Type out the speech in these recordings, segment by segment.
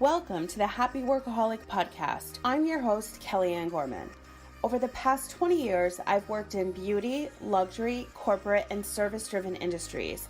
Welcome to the Happy Workaholic Podcast. I'm your host, Kellyanne Gorman. Over the past 20 years, I've worked in beauty, luxury, corporate, and service-driven industries.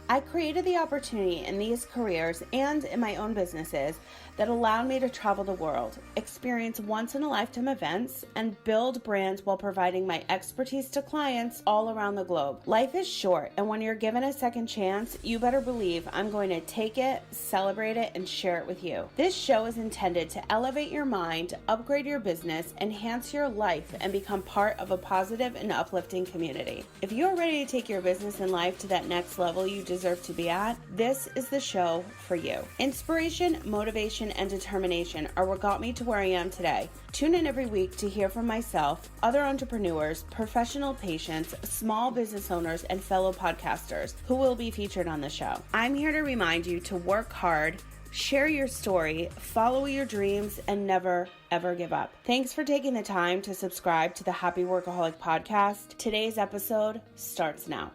I created the opportunity in these careers and in my own businesses that allowed me to travel the world, experience once-in-a-lifetime events, and build brands while providing my expertise to clients all around the globe. Life is short, and when you're given a second chance, you better believe I'm going to take it, celebrate it, and share it with you. This show is intended to elevate your mind, upgrade your business, enhance your life, and become part of a positive and uplifting community. If you're ready to take your business and life to that next level you deserve to be at, this is the show for you. Inspiration, motivation, and determination are what got me to where I am today. Tune in every week to hear from myself, other entrepreneurs, professional patients, small business owners, and fellow podcasters who will be featured on the show. I'm here to remind you to work hard, share your story, follow your dreams, and never, ever give up. Thanks for taking the time to subscribe to the Happy Workaholic Podcast. Today's episode starts now.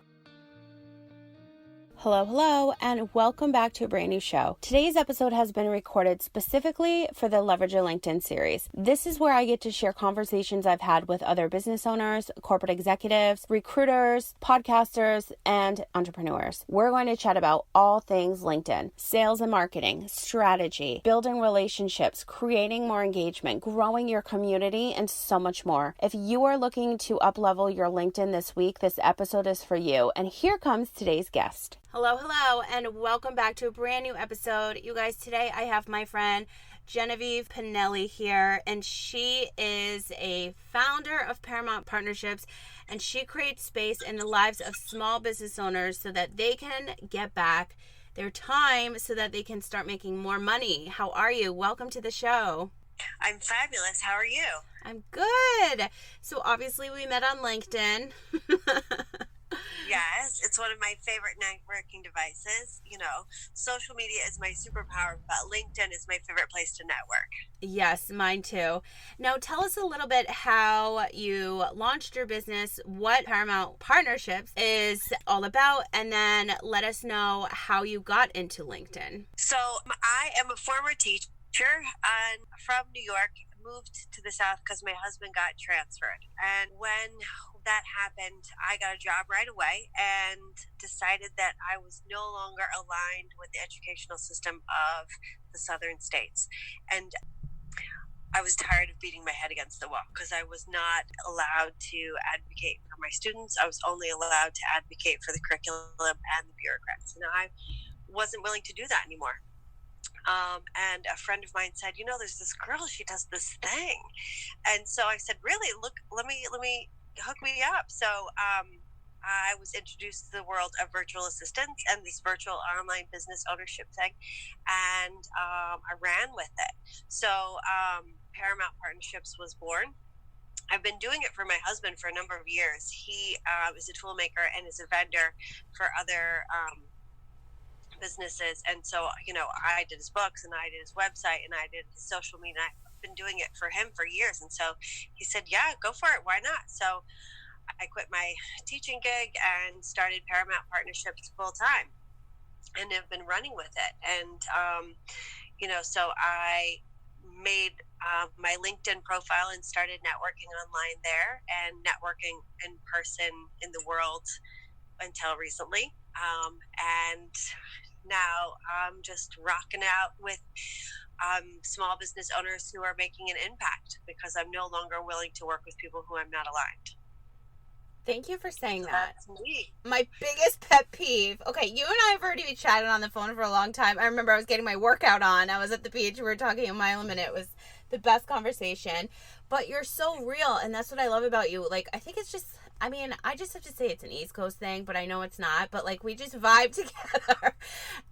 Hello, and welcome back to a brand new show. Today's episode has been recorded specifically for the Leverage Your LinkedIn series. This is where I get to share conversations I've had with other business owners, corporate executives, recruiters, podcasters, and entrepreneurs. We're going to chat about all things LinkedIn, sales and marketing, strategy, building relationships, creating more engagement, growing your community, and so much more. If you are looking to up-level your LinkedIn this week, this episode is for you. And here comes today's guest. Hello, and welcome back to a brand new episode. You guys, today I have my friend Genevieve Pinelli here, and she is a founder of Paramount Partnerships, and she creates space in the lives of small business owners so that they can get back their time so that they can start making more money. How are you? Welcome to the show. I'm fabulous. How are you? I'm good. So obviously we met on LinkedIn. Yes, it's one of my favorite networking devices. You know, social media is my superpower, but LinkedIn is my favorite place to network. Yes, mine too. Now, tell us a little bit how you launched your business, what Paramount Partnerships is all about, and then let us know how you got into LinkedIn. So I am a former teacher from New York, moved to the South because my husband got transferred. And when that happened, I got a job right away and decided that I was no longer aligned with the educational system of the southern states. And I was tired of beating my head against the wall because I was not allowed to advocate for my students. I was only allowed to advocate for the curriculum and the bureaucrats. And I wasn't willing to do that anymore. And a friend of mine said, you know, there's this girl, she does this thing. And so I said, really? Look, let me hook me up. So I was introduced to the world of virtual assistants and this virtual online business ownership thing. And I ran with it. So Paramount Partnerships was born. I've been doing it for my husband for a number of years. He is a tool maker and is a vendor for other businesses. And so, you know, I did his books and I did his website and I did his social media. I've been doing it for him for years. And so he said, yeah, go for it. Why not? So I quit my teaching gig and started Paramount Partnerships full time and have been running with it. And, you know, so I made my LinkedIn profile and started networking online there and networking in person in the world until recently. And now I'm just rocking out with small business owners who are making an impact because I'm no longer willing to work with people who I'm not aligned. Thank you for saying that. That's me. My biggest pet peeve. Okay, you and I have already been chatting on the phone for a long time. I remember I was getting my workout on. I was at the beach. We were talking a mile a minute. It was the best conversation. But you're so real, and that's what I love about you. Like, I think it's just, I mean, I just have to say it's an East Coast thing, but I know it's not. But, like, we just vibe together.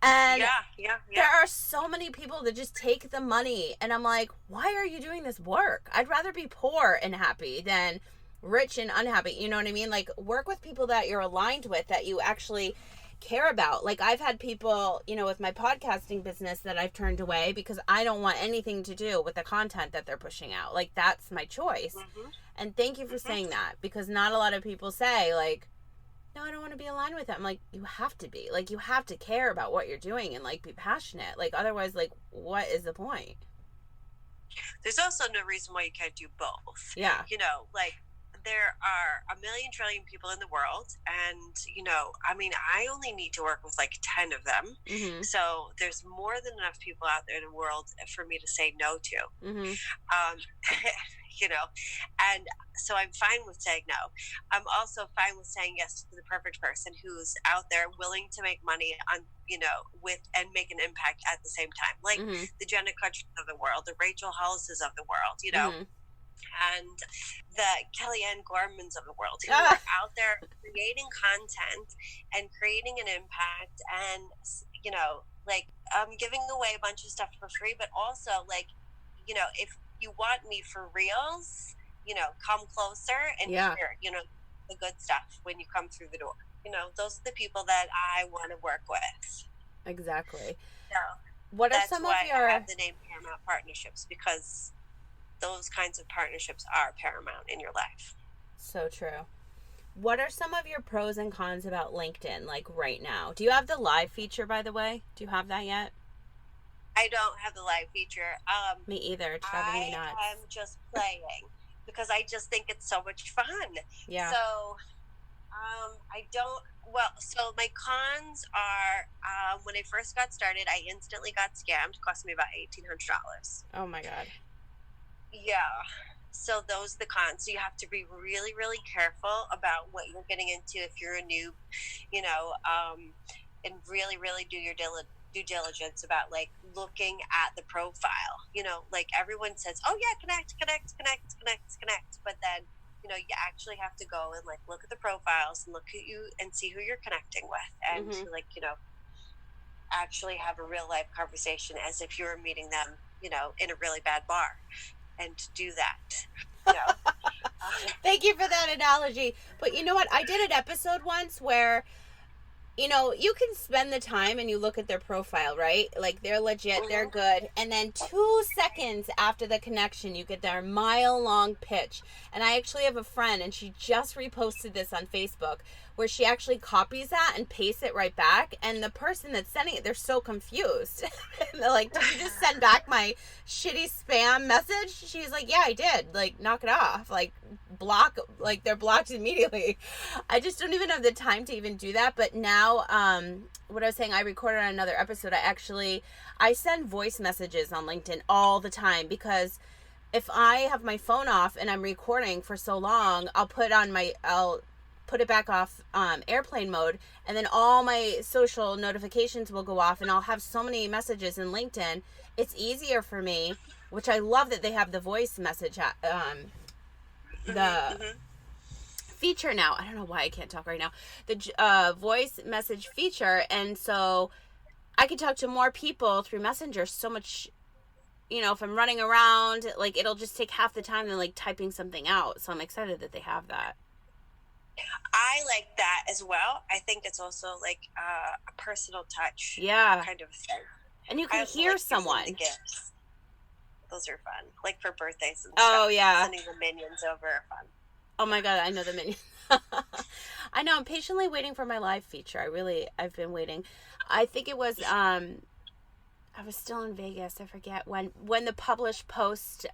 And Yeah. There are so many people that just take the money. And I'm like, why are you doing this work? I'd rather be poor and happy than rich and unhappy. You know what I mean? Like, work with people that you're aligned with, that you actually care about. Like, I've had people, you know, with my podcasting business that I've turned away because I don't want anything to do with the content that they're pushing out. Like, that's my choice. And thank you for saying that, because not a lot of people say, like, no, I don't want to be aligned with that. I'm like, you have to be. Like, you have to care about what you're doing and, like, be passionate. Like, otherwise, like, what is the point? There's also no reason why you can't do both. Yeah. You know, like, there are a million trillion people in the world, and, you know, I mean, I only need to work with like 10 of them. Mm-hmm. So there's more than enough people out there in the world for me to say no to. Mm-hmm. You know, and so I'm fine with saying no. I'm also fine with saying yes to the perfect person who's out there willing to make money on, you know, with and make an impact at the same time, like Mm-hmm. the Jenna Kutchers of the world, the Rachel Hollises of the world, you know. Mm-hmm. And the Kellyanne Gormans of the world who are out there creating content and creating an impact, and, you know, like, giving away a bunch of stuff for free, but also, like, you know, if you want me for reals, you know, come closer and hear, you know, the good stuff when you come through the door. You know, those are the people that I want to work with. Exactly. So what are some of your... I have the name Paramount Partnerships, because those kinds of partnerships are paramount in your life. So true. What are some of your pros and cons about LinkedIn, like, right now? Do you have the live feature, by the way? Do you have that yet? I don't have the live feature. Me either. It's driving me nuts. I'm just playing because I just think it's so much fun. Yeah. So, I don't... Well, so my cons are, when I first got started, I instantly got scammed. It cost me about $1,800. Oh, my God. Yeah. So those are the cons. So you have to be really, really careful about what you're getting into if you're a noob, you know, and really, really do your due diligence about, like, looking at the profile. You know, like, everyone says, oh yeah, connect. But then, you know, you actually have to go and, like, look at the profiles and look at you and see who you're connecting with, and to, like, you know, actually have a real life conversation as if you were meeting them, you know, in a really bad bar, and do that. You know. Thank you for that analogy. But you know what? I did an episode once where, you know, you can spend the time and you look at their profile, right? Like, they're legit, they're good. And then 2 seconds after the connection, you get their mile-long pitch. And I actually have a friend, and she just reposted this on Facebook, where she actually copies that and pastes it right back. And the person that's sending it, they're so confused. They're like, did you just send back my shitty spam message? She's like, yeah, I did. Like, knock it off. Like, block, like, they're blocked immediately. I just don't even have the time to even do that. But now, what I was saying, I recorded another episode. I send voice messages on LinkedIn all the time, because if I have my phone off and I'm recording for so long, I'll put it back off airplane mode, and then all my social notifications will go off, and I'll have so many messages in LinkedIn. It's easier for me, which I love that they have the voice message feature now. I don't know why I can't talk right now. The voice message feature, and so I can talk to more people through Messenger so much. You know, if I'm running around, like, it'll just take half the time than, like, typing something out. So I'm excited that they have that. I like that as well. I think it's also, like, a personal touch, kind of thing. And you can hear someone. The gifts. Those are fun, like for birthdays and stuff. Oh yeah, sending the minions over are fun. Oh my God, I know the minions. I know. I'm patiently waiting for my live feature. I've been waiting. I think it was I was still in Vegas. I forget when the published post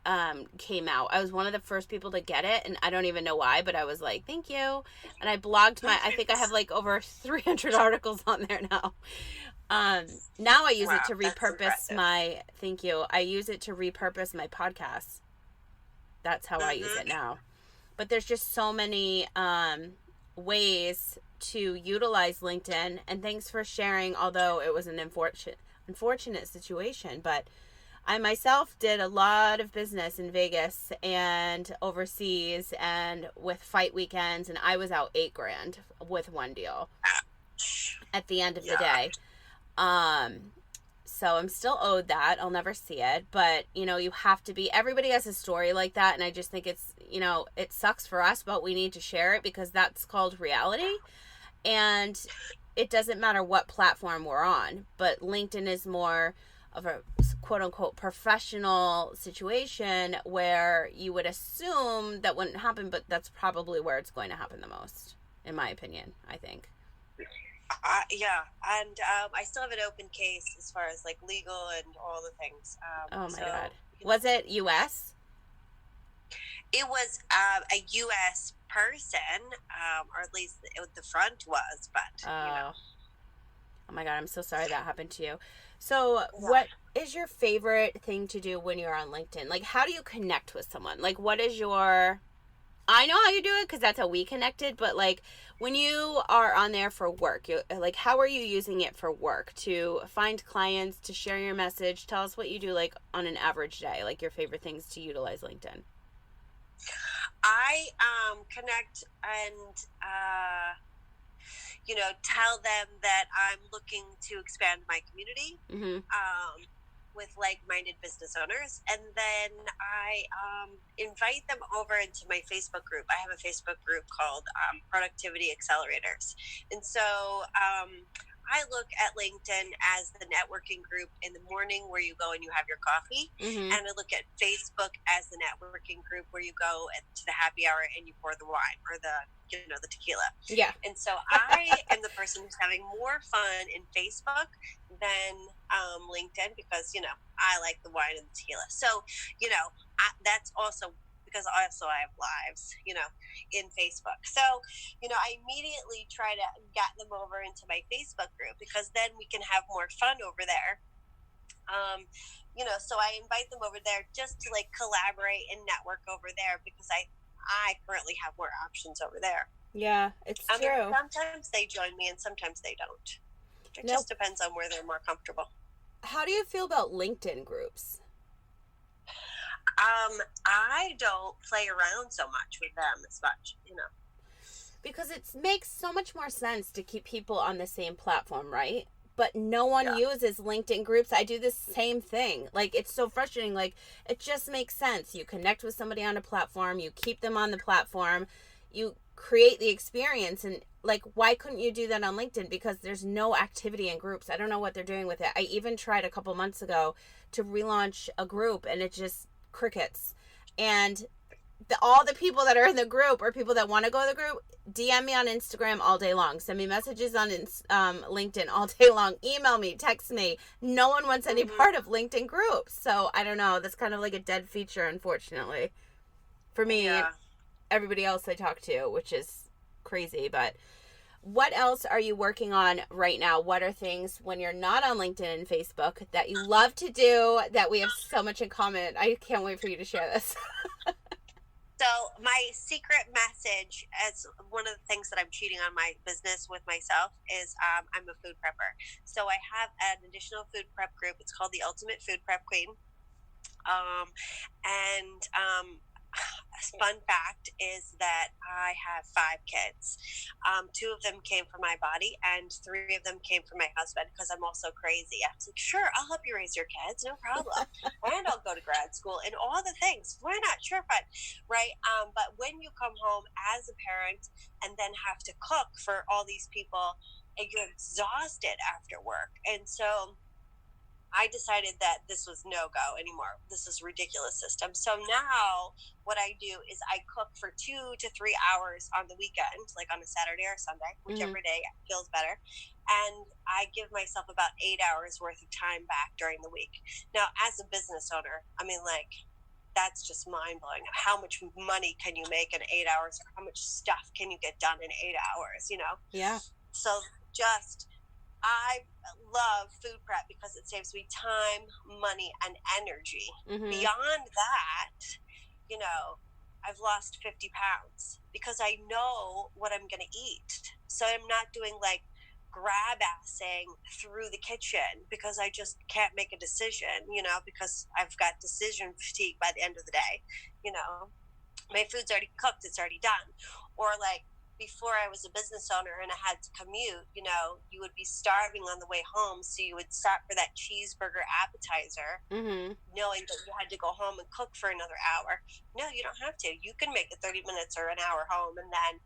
came out. I was one of the first people to get it, and I don't even know why, but I was like, thank you. And I blogged I think I have like over 300 articles on there now. Now I use it to repurpose thank you. I use it to repurpose my podcast. That's how I use it now. But there's just so many ways to utilize LinkedIn, and thanks for sharing, although it was an unfortunate situation, but I myself did a lot of business in Vegas and overseas and with fight weekends, and I was out $8,000 with one deal at the end of the day. So I'm still owed that. I'll never see it, but you know, you have to be, everybody has a story like that. And I just think it's, you know, it sucks for us, but we need to share it because that's called reality. And it doesn't matter what platform we're on, but LinkedIn is more of a quote unquote professional situation where you would assume that wouldn't happen, but that's probably where it's going to happen the most in my opinion, I think. Yeah, and I still have an open case as far as like legal and all the things. Oh my God. You know, Was it US? it was a U.S. person, or at least the front was, but Oh. Oh my God, I'm so sorry that happened to you. So, yeah. what is your favorite thing to do when you're on LinkedIn? Like, how do you connect with someone? Like, what is your. I know how you do it because that's how we connected, but like, when you are on there for work, like, how are you using it for work? To find clients, to share your message? Tell us what you do, like, on an average day, like, your favorite things to utilize LinkedIn. I connect and tell them that I'm looking to expand my community Mm-hmm. with like-minded business owners, and then I invite them over into my Facebook group. I have a Facebook group called Productivity Accelerators, and so I look at LinkedIn as the networking group in the morning where you go and you have your coffee, Mm-hmm. and I look at Facebook as the networking group where you go to the happy hour and you pour the wine or the tequila. Yeah. And so I am the person who's having more fun in Facebook than LinkedIn because, I like the wine and the tequila. So, that's also because also I have lives, in Facebook. So, I immediately try to get them over into my Facebook group because then we can have more fun over there. So I invite them over there just to like collaborate and network over there because I currently have more options over there. Yeah, it's true. Sometimes they join me and sometimes they don't. It just depends on where they're more comfortable. How do you feel about LinkedIn groups? I don't play around so much with them as much, Because it makes so much more sense to keep people on the same platform, right? But no one uses LinkedIn groups. I do the same thing. Like, it's so frustrating. Like, it just makes sense. You connect with somebody on a platform, you keep them on the platform, you create the experience. And, like, why couldn't you do that on LinkedIn? Because there's no activity in groups. I don't know what they're doing with it. I even tried a couple months ago to relaunch a group, and it just crickets. And all the people that are in the group or people that want to go to the group, DM me on Instagram all day long. Send me messages on LinkedIn all day long. Email me, text me. No one wants any part of LinkedIn groups. So I don't know. That's kind of like a dead feature, unfortunately, for me and everybody else I talk to, which is crazy. But what else are you working on right now? What are things when you're not on LinkedIn and Facebook that you love to do that we have so much in common? I can't wait for you to share this. So my secret message, as one of the things that I'm cheating on my business with myself, is I'm a food prepper. So I have an additional food prep group. It's called the Ultimate Food Prep Queen. Fun fact is that I have 5 kids. 2 of them came from my body and 3 of them came from my husband because I'm also crazy. I was like, sure, I'll help you raise your kids, no problem. And I'll go to grad school and all the things. Why not? Sure, fun, right? But when you come home as a parent and then have to cook for all these people, and you're exhausted after work. And so I decided that this was no-go anymore. This is a ridiculous system. So now what I do is I cook for 2 to 3 hours on the weekend, like on a Saturday or Sunday, whichever day feels better. And I give myself about 8 hours worth of time back during the week. Now, as a business owner, I mean, like, that's just mind-blowing. How much money can you make in 8 hours? Or how much stuff can you get done in 8 hours, Yeah. So I love food prep because it saves me time, money, and energy. Beyond that, I've lost 50 pounds because I know what I'm going to eat. So I'm not doing like grab assing through the kitchen because I just can't make a decision, because I've got decision fatigue by the end of the day. My food's already cooked, it's already done. Or like, before I was a business owner and I had to commute, you would be starving on the way home. So you would stop for that cheeseburger appetizer, knowing that you had to go home and cook for another hour. No, you don't have to. You can make it 30 minutes or an hour home and then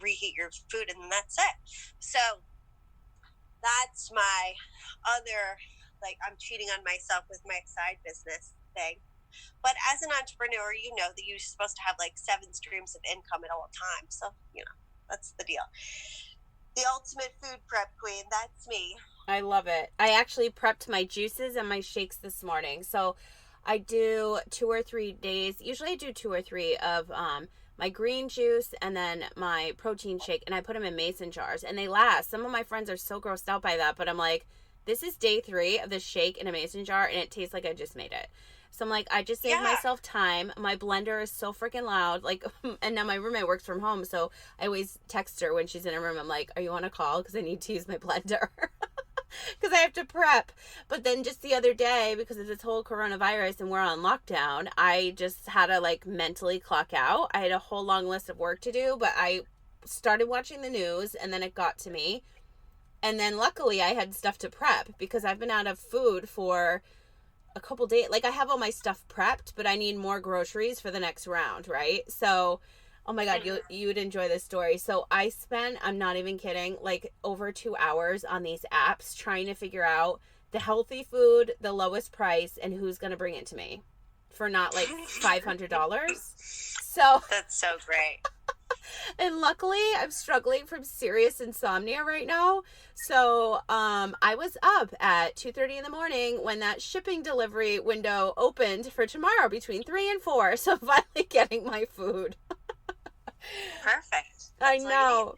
reheat your food and that's it. So that's my other, like, I'm cheating on myself with my side business thing. But as an entrepreneur, you know that you're supposed to have like 7 streams of income at all times. So, That's the deal. The ultimate food prep queen. That's me. I love it. I actually prepped my juices and my shakes this morning. So I do 2 or 3 days. Usually I do 2 or 3 of my green juice and then my protein shake, and I put them in mason jars and they last. Some of my friends are so grossed out by that, but I'm like, this is day 3 of the shake in a mason jar and it tastes like I just made it. So I'm like, I just saved myself time. My blender is so freaking loud. Like, and now my roommate works from home, so I always text her when she's in a room. I'm like, are you on a call? Because I need to use my blender. Because I have to prep. But then just the other day, because of this whole coronavirus and we're on lockdown, I just had to like mentally clock out. I had a whole long list of work to do, but I started watching the news and then it got to me. And then luckily I had stuff to prep because I've been out of food for a couple days. Like, I have all my stuff prepped, but I need more groceries for the next round, right? So, oh my God, you would enjoy this story. So I spent, I'm not even kidding, like over 2 hours on these apps trying to figure out the healthy food, the lowest price, and who's going to bring it to me for not like $500. So that's so great. And luckily, I'm struggling from serious insomnia right now. So I was up at 2:30 in the morning when that shipping delivery window opened for tomorrow between 3 and 4. So finally getting my food. Perfect. I know.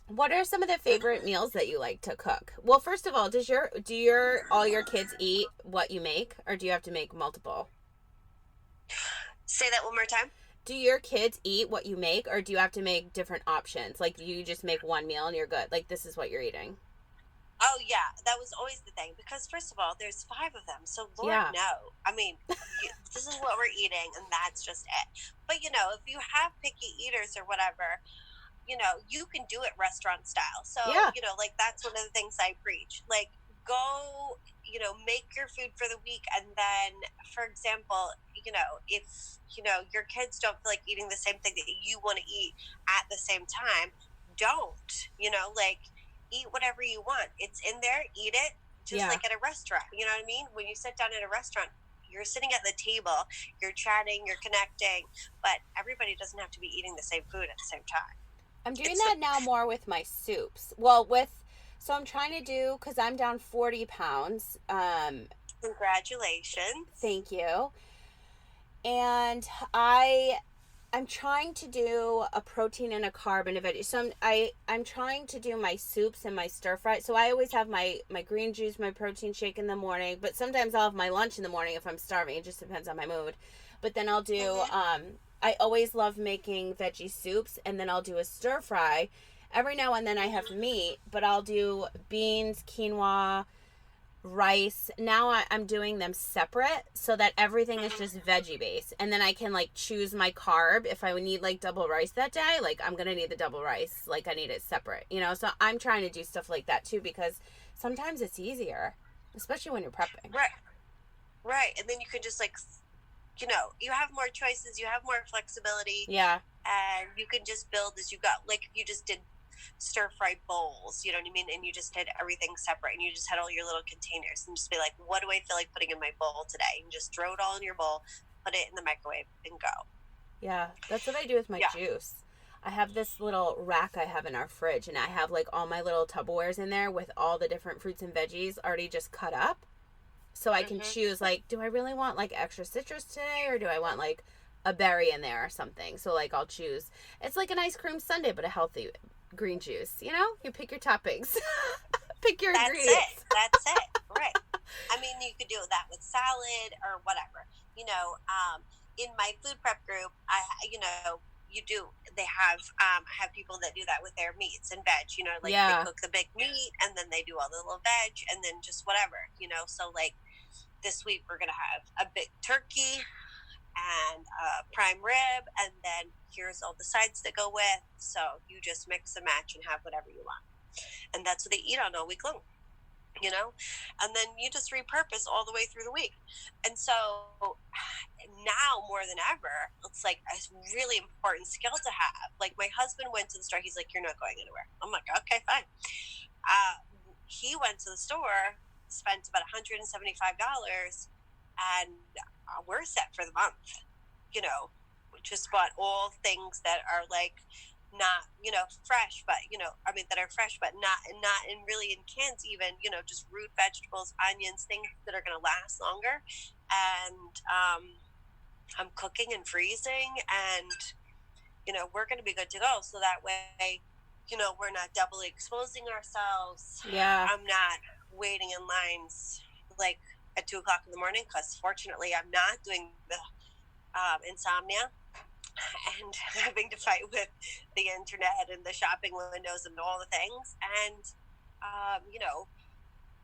What are some of the favorite meals that you like to cook? Well, first of all, do all your kids eat what you make, or do you have to make multiple? Say that one more time. Do your kids eat what you make, or do you have to make different options? Like, you just make one meal and you're good. Like, this is what you're eating. Oh, yeah. That was always the thing. Because, first of all, there's 5 of them. So, Lord, no. I mean, this is what we're eating, and that's just it. But, if you have picky eaters or whatever, you can do it restaurant style. So, like, that's one of the things I preach. Like, go, make your food for the week. And then, for example, if, your kids don't feel like eating the same thing that you want to eat at the same time, don't, eat whatever you want. It's in there, eat it, just like at a restaurant. You know what I mean? When you sit down at a restaurant, you're sitting at the table, you're chatting, you're connecting, but everybody doesn't have to be eating the same food at the same time. I'm doing that now more with my soups. Well, so I'm trying to do, because I'm down 40 pounds. Congratulations. Thank you. And I'm trying to do a protein and a carb and a veggie. So I'm trying to do my soups and my stir fry. So I always have my green juice, my protein shake in the morning, but sometimes I'll have my lunch in the morning if I'm starving. It just depends on my mood. But then I'll do, I always love making veggie soups, and then I'll do a stir fry. Every now and then I have meat, but I'll do beans, quinoa, rice. Now I'm doing them separate so that everything is just veggie based, and then I can like choose my carb. If I need like double rice that day, like I'm gonna need the double rice, like I need it separate, so I'm trying to do stuff like that too, because sometimes it's easier, especially when you're prepping. Right. And then you can just like, you have more choices, you have more flexibility, and you can just build as you go. Like, if you just did stir-fried bowls, you know what I mean, and you just did everything separate, and you just had all your little containers, and just be like, what do I feel like putting in my bowl today? And just throw it all in your bowl, put it in the microwave, and go. Yeah, that's what I do with my juice. I have this little rack I have in our fridge, and I have like all my little Tupperwares in there with all the different fruits and veggies already just cut up, so I can choose, like, do I really want like extra citrus today, or do I want like a berry in there or something? So like I'll choose. It's like an ice cream sundae, but a healthy green juice. You pick your toppings. Pick your ingredients. That's it. Right. I mean, you could do that with salad or whatever. In my food prep group, they have people that do that with their meats and veg, they cook the big meat, and then they do all the little veg, and then just whatever, so like this week we're going to have a big turkey and a prime rib, and then here's all the sides that go with, so you just mix and match and have whatever you want, and that's what they eat on all week long, and then you just repurpose all the way through the week. And so now more than ever, it's like a really important skill to have. Like, my husband went to the store, he's like, you're not going anywhere. I'm like, okay, fine. He went to the store, spent about $175, and we're set for the month. We just bought all things that are like not, fresh, but, that are fresh, but not in really in cans even, just root vegetables, onions, things that are going to last longer. And I'm cooking and freezing, and, we're going to be good to go. So that way, we're not doubly exposing ourselves. Yeah. I'm not waiting in lines like at 2:00 in the morning, because fortunately I'm not doing the insomnia and having to fight with the internet and the shopping windows and all the things. And,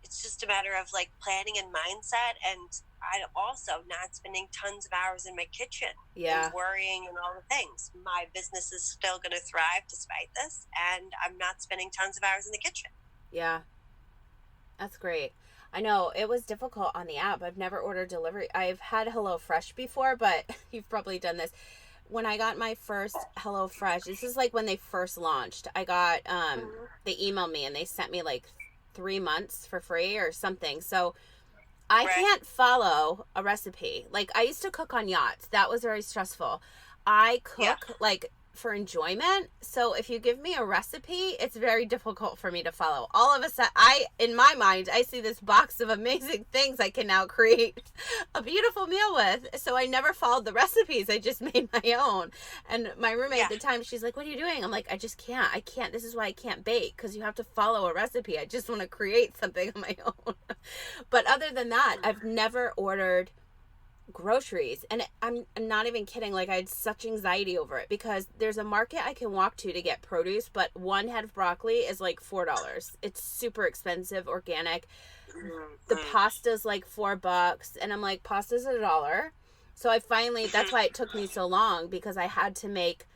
it's just a matter of like planning and mindset. And I also not spending tons of hours in my kitchen and worrying and all the things. My business is still going to thrive despite this. And I'm not spending tons of hours in the kitchen. Yeah. That's great. I know it was difficult on the app. I've never ordered delivery. I've had HelloFresh before, but you've probably done this. When I got my first HelloFresh, this is like when they first launched. I got, they emailed me and they sent me like 3 months for free or something. So I can't follow a recipe. Like I used to cook on yachts. That was very stressful. I cook like for enjoyment. So if you give me a recipe, it's very difficult for me to follow. All of a sudden, in my mind, I see this box of amazing things I can now create a beautiful meal with. So I never followed the recipes. I just made my own. And my roommate at the time, she's like, "What are you doing?" I'm like, "I just can't. I can't. This is why I can't bake, because you have to follow a recipe. I just want to create something on my own." But other than that, I've never ordered groceries, and I'm not even kidding. Like I had such anxiety over it, because there's a market I can walk to get produce, but one head of broccoli is like $4. It's super expensive, organic. The pasta's like $4, and I'm like, pasta's $1. So I finally, that's why it took me so long, because I had to make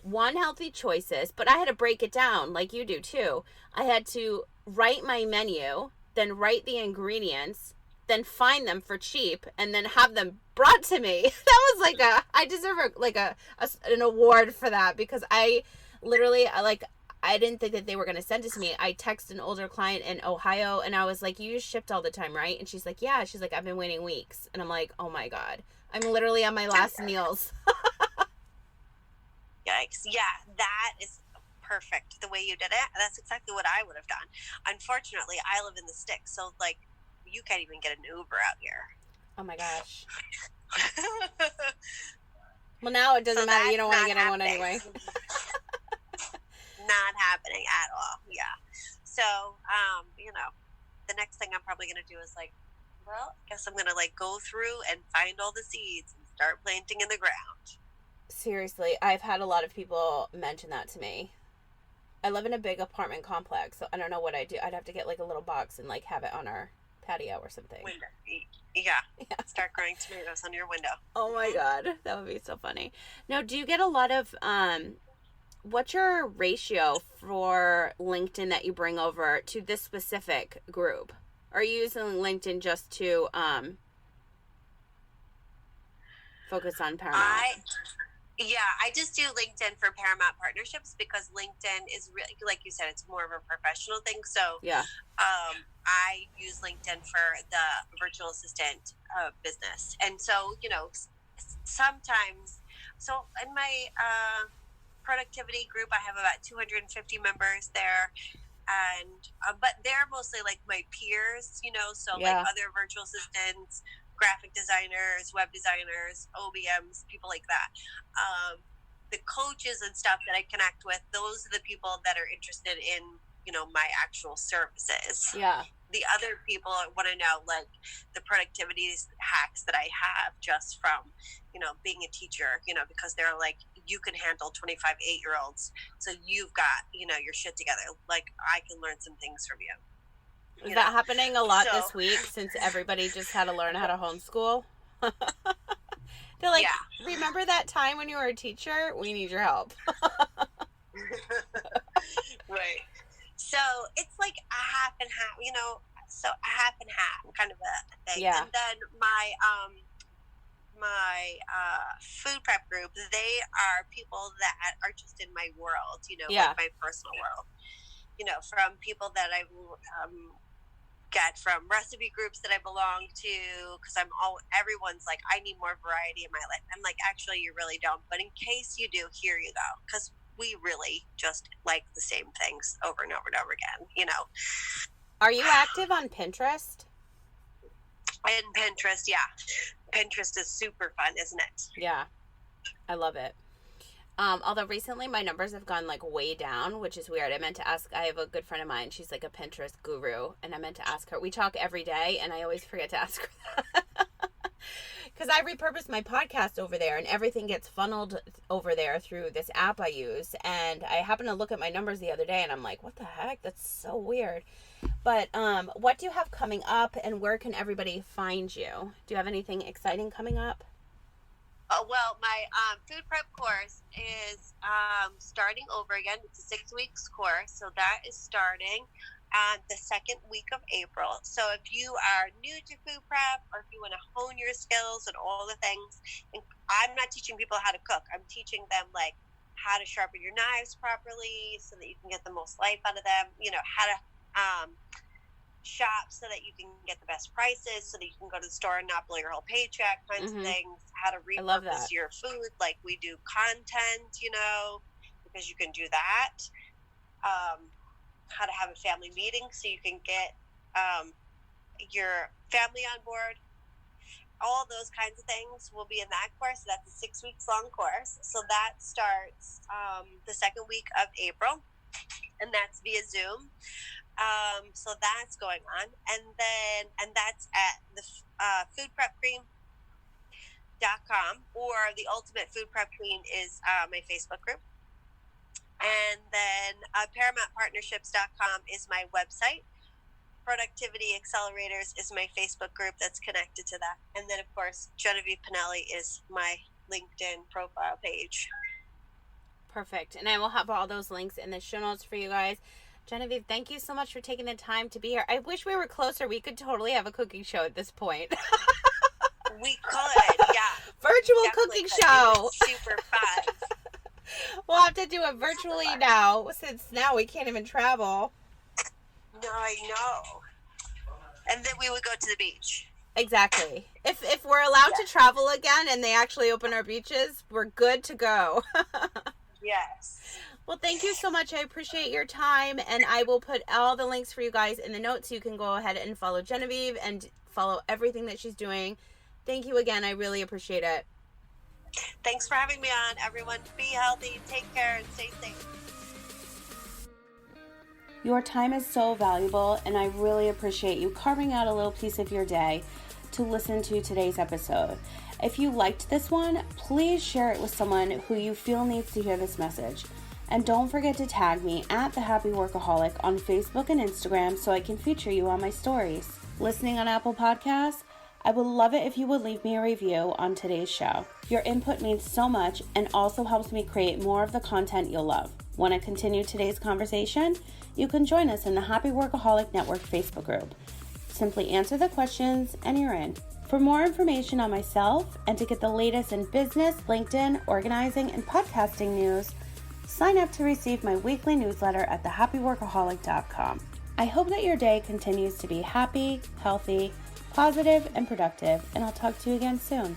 one healthy choices, but I had to break it down like you do too. I had to write my menu, then write the ingredients, then find them for cheap, and then have them brought to me. That was like I deserve an award for that, because I literally, I didn't think that they were going to send it to me. I texted an older client in Ohio, and I was like, "You shipped all the time, right?" And she's like, "Yeah." She's like, "I've been waiting weeks." And I'm like, "Oh my God. I'm literally on my last meals." Yikes. Yeah, that is perfect the way you did it. That's exactly what I would have done. Unfortunately, I live in the sticks, so like, you can't even get an Uber out here. Oh my gosh. Well, now it doesn't matter. You don't want to get in one anyway. Not happening at all. Yeah. So, the next thing I'm probably going to do is like, well, I guess I'm going to like go through and find all the seeds and start planting in the ground. Seriously, I've had a lot of people mention that to me. I live in a big apartment complex, so I don't know what I'd do. I'd have to get like a little box and like have it on our patio or something. Yeah. Start growing tomatoes on your window. Oh my God, that would be so funny. Now, do you get a lot of what's your ratio for LinkedIn that you bring over to this specific group? Are you using LinkedIn just to focus on Paramount? I just do LinkedIn for Paramount Partnerships, because LinkedIn is really, like you said, it's more of a professional thing. So I use LinkedIn for the virtual assistant business. And so, sometimes, so in my productivity group, I have about 250 members there. And, but they're mostly like my peers, like other virtual assistants, graphic designers, web designers, OBMs, people like that. The coaches and stuff that I connect with, those are the people that are interested in, my actual services. Yeah. The other people want to know like the productivity hacks that I have just from, being a teacher, because they're like, you can handle 25 8-year-olds. So you've got, your shit together. Like I can learn some things from you. Is that happening a lot this week, since everybody just had to learn how to homeschool? They're like, remember that time when you were a teacher? We need your help. Right. So it's like a half and half, so a half and half kind of a thing. Yeah. And then my food prep group, they are people that are just in my world, like my personal world. From people that I get from recipe groups that I belong to, because everyone's like, I need more variety in my life. I'm like, actually, you really don't. But in case you do, here you go. Because we really just like the same things over and over and over again, you know. Are you active on Pinterest? And Pinterest, yeah. Pinterest is super fun, isn't it? Yeah, I love it. Although recently my numbers have gone like way down, which is weird. I meant to ask, I have a good friend of mine. She's like a Pinterest guru. And I meant to ask her, we talk every day and I always forget to ask her that. Because I repurposed my podcast over there and everything gets funneled over there through this app I use. And I happened to look at my numbers the other day and I'm like, what the heck? That's so weird. But what do you have coming up and where can everybody find you? Do you have anything exciting coming up? Well, my food prep course is starting over again. It's a 6 weeks course, so that is starting the second week of April. So if you are new to food prep or if you want to hone your skills and all the things, and I'm not teaching people how to cook. I'm teaching them like how to sharpen your knives properly so that you can get the most life out of them, you know, how to shop so that you can get the best prices, so that you can go to the store and not blow your whole paycheck, kinds of things, how to repurpose your food like we do content, you know, because you can do that, how to have a family meeting so you can get your family on board. All those kinds of things will be in that course. That's a 6 weeks long course. So that starts the second week of April, and that's via Zoom. So that's going on, and that's at the foodprepcream.com, or the Ultimate Food Prep Queen is my Facebook group, and then ParamountPartnerships.com is my website. Productivity Accelerators is my Facebook group that's connected to that, and then of course Genevieve Pinelli is my LinkedIn profile page. Perfect, and I will have all those links in the show notes for you guys. Genevieve, thank you so much for taking the time to be here. I wish we were closer. We could totally have a cooking show at this point. We could, yeah. Virtual cooking show. Super fun. We'll have to do it virtually now, since now we can't even travel. No, I know. And then we would go to the beach. Exactly. If we're allowed to travel again and they actually open our beaches, we're good to go. Yes. Well, thank you so much. I appreciate your time, and I will put all the links for you guys in the notes so you can go ahead and follow Genevieve and follow everything that she's doing. Thank you again. I really appreciate it. Thanks for having me on, everyone. Be healthy, take care, and stay safe. Your time is so valuable, and I really appreciate you carving out a little piece of your day to listen to today's episode. If you liked this one, please share it with someone who you feel needs to hear this message. And don't forget to tag me at The Happy Workaholic on Facebook and Instagram so I can feature you on my stories. Listening on Apple Podcasts? I would love it if you would leave me a review on today's show. Your input means so much and also helps me create more of the content you'll love. Want to continue today's conversation? You can join us in the Happy Workaholic Network Facebook group. Simply answer the questions and you're in. For more information on myself and to get the latest in business, LinkedIn, organizing, and podcasting news, sign up to receive my weekly newsletter at thehappyworkaholic.com. I hope that your day continues to be happy, healthy, positive, and productive, and I'll talk to you again soon.